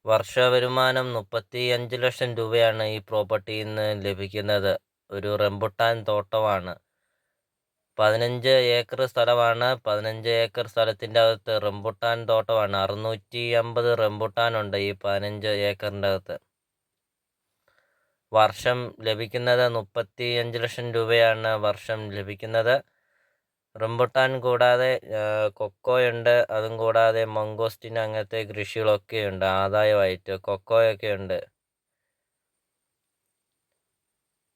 വർഷവരുമാനം 35 ലക്ഷം രൂപയാണ് ഈ പ്രോപ്പർട്ടിയിൽ നിന്ന് ലഭിക്കുന്നത്. ഒരു റംബുട്ടാൻ തോട്ടമാണ്. 15 ഏക്കർ സ്ഥലമാണ്. 15 ഏക്കർ സ്ഥലത്തിൻ്റെ അകത്ത് റംബുട്ടാൻ തോട്ടമാണ്. 650 റംബുട്ടാനുണ്ട് ഈ 15 ഏക്കറിൻ്റെ അകത്ത്. വർഷം ലഭിക്കുന്നത് 35 ലക്ഷം രൂപയാണ് വർഷം ലഭിക്കുന്നത്. റംബുട്ടാൻ കൂടാതെ കൊക്കോയുണ്ട്. അതും കൂടാതെ മംഗോസ്റ്റിൻ അങ്ങനത്തെ കൃഷികളൊക്കെയുണ്ട്. ആദായമായിട്ട് കൊക്കോയൊക്കെ ഉണ്ട്.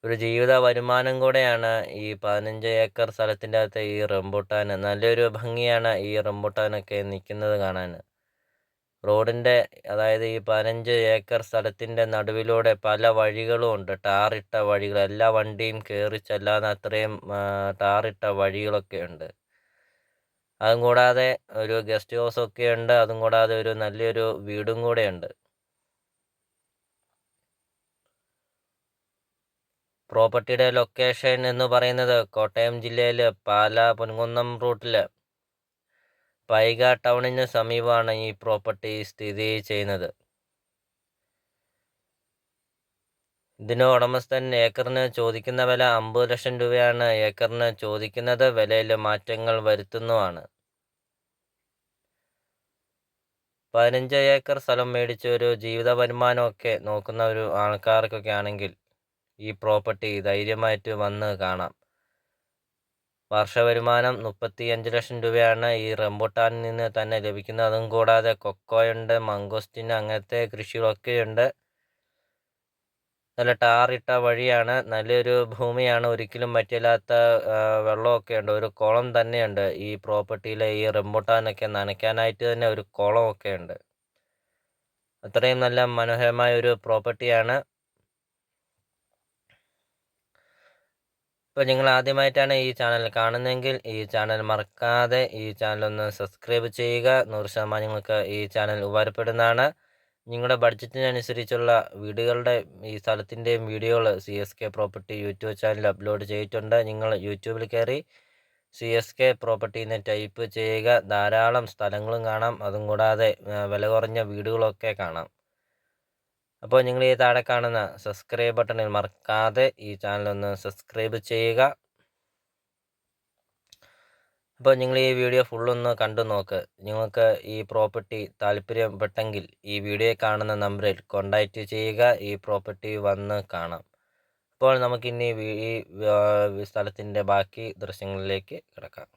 ഒരു ജീവിത വരുമാനം കൂടെയാണ് ഈ 15 ഏക്കർ സ്ഥലത്തിൻ്റെ അകത്ത് ഈ റംബുട്ടാൻ. നല്ലൊരു ഭംഗിയാണ് ഈ റംബുട്ടാനൊക്കെ നിൽക്കുന്നത് കാണാൻ. റോഡിൻ്റെ അതായത് ഈ 15 ഏക്കർ സ്ഥലത്തിൻ്റെ നടുവിലൂടെ പല വഴികളും ഉണ്ട്. ടാറിട്ട വഴികൾ. എല്ലാ വണ്ടിയും കയറി ചെല്ലാൻ അത്രയും ടാറിട്ട വഴികളൊക്കെ ഉണ്ട്. അതും കൂടാതെ ഒരു ഗസ്റ്റ് ഹൗസ് ഒക്കെ ഉണ്ട്. അതും കൂടാതെ ഒരു നല്ലൊരു വീടും കൂടെയുണ്ട്. പ്രോപ്പർട്ടിയുടെ ലൊക്കേഷൻ എന്ന് പറയുന്നത് കോട്ടയം ജില്ലയിൽ പാലാ പൊൻകുന്നം റൂട്ടിൽ പൈക ടൗണിന് സമീപമാണ് ഈ പ്രോപ്പർട്ടി സ്ഥിതി ചെയ്യുന്നത്. ഇതിന് ഉടമസ്ഥൻ ഏക്കറിന് ചോദിക്കുന്ന വില 50 ലക്ഷം രൂപയാണ് ഏക്കറിന് ചോദിക്കുന്നത്. വിലയിൽ മാറ്റങ്ങൾ വരുത്തുന്നതാണ്. 15 ഏക്കർ സ്ഥലം മേടിച്ച് ഒരു ജീവിത വരുമാനമൊക്കെ നോക്കുന്ന ഒരു ആൾക്കാർക്കൊക്കെ ആണെങ്കിൽ ഈ പ്രോപ്പർട്ടി ധൈര്യമായിട്ട് വന്ന് കാണാം. വർഷവരുമാനം 35 ലക്ഷം രൂപയാണ് ഈ റംബുട്ടാനിൽ നിന്ന് തന്നെ ലഭിക്കുന്നത്. അതും കൂടാതെ കൊക്കോയുണ്ട്, മംഗോസ്റ്റിൻ അങ്ങനത്തെ കൃഷികളൊക്കെയുണ്ട്. നല്ല ടാറിട്ട വഴിയാണ്. നല്ലൊരു ഭൂമിയാണ്. ഒരിക്കലും പറ്റില്ലാത്ത വെള്ളമൊക്കെ ഉണ്ട്. ഒരു കുളം തന്നെയുണ്ട് ഈ പ്രോപ്പർട്ടിയിലെ ഈ റംബുട്ടാനൊക്കെ നനയ്ക്കാനായിട്ട് തന്നെ ഒരു കുളമൊക്കെ ഉണ്ട്. അത്രയും നല്ല മനോഹരമായ ഒരു പ്രോപ്പർട്ടിയാണ്. ഇപ്പോൾ നിങ്ങൾ ആദ്യമായിട്ടാണ് ഈ ചാനൽ കാണുന്നതെങ്കിൽ ഈ ചാനൽ മറക്കാതെ ഈ ചാനലൊന്ന് സബ്സ്ക്രൈബ് ചെയ്യുക. 100% നിങ്ങൾക്ക് ഈ ചാനൽ ഉപകാരപ്പെടുന്നതാണ്. നിങ്ങളുടെ ബഡ്ജറ്റിനനുസരിച്ചുള്ള വീടുകളുടെ ഈ സ്ഥലത്തിൻ്റെയും വീഡിയോകൾ CSK property YouTube channel upload ചെയ്തിട്ടുണ്ട്. നിങ്ങൾ യൂട്യൂബിൽ കയറി CSK പ്രോപ്പർട്ടി എന്ന് ടൈപ്പ് ചെയ്യുക. ധാരാളം സ്ഥലങ്ങളും കാണാം. അതും കൂടാതെ വില കുറഞ്ഞ വീടുകളൊക്കെ കാണാം. അപ്പോൾ നിങ്ങൾ ഈ താഴെ കാണുന്ന സബ്സ്ക്രൈബ് ബട്ടണിൽ മറക്കാതെ ഈ ചാനലൊന്ന് സബ്സ്ക്രൈബ് ചെയ്യുക. അപ്പോൾ നിങ്ങൾ ഈ വീഡിയോ ഫുള്ളൊന്ന് കണ്ടു നോക്ക്. നിങ്ങൾക്ക് ഈ പ്രോപ്പർട്ടി താല്പര്യപ്പെട്ടെങ്കിൽ ഈ വീഡിയോ കാണുന്ന നമ്പറിൽ കോൺടാക്റ്റ് ചെയ്യുക. ഈ പ്രോപ്പർട്ടി വന്ന് കാണാം. അപ്പോൾ നമുക്കിനി ഈ സ്ഥലത്തിൻ്റെ ബാക്കി ദൃശ്യങ്ങളിലേക്ക് കിടക്കാം.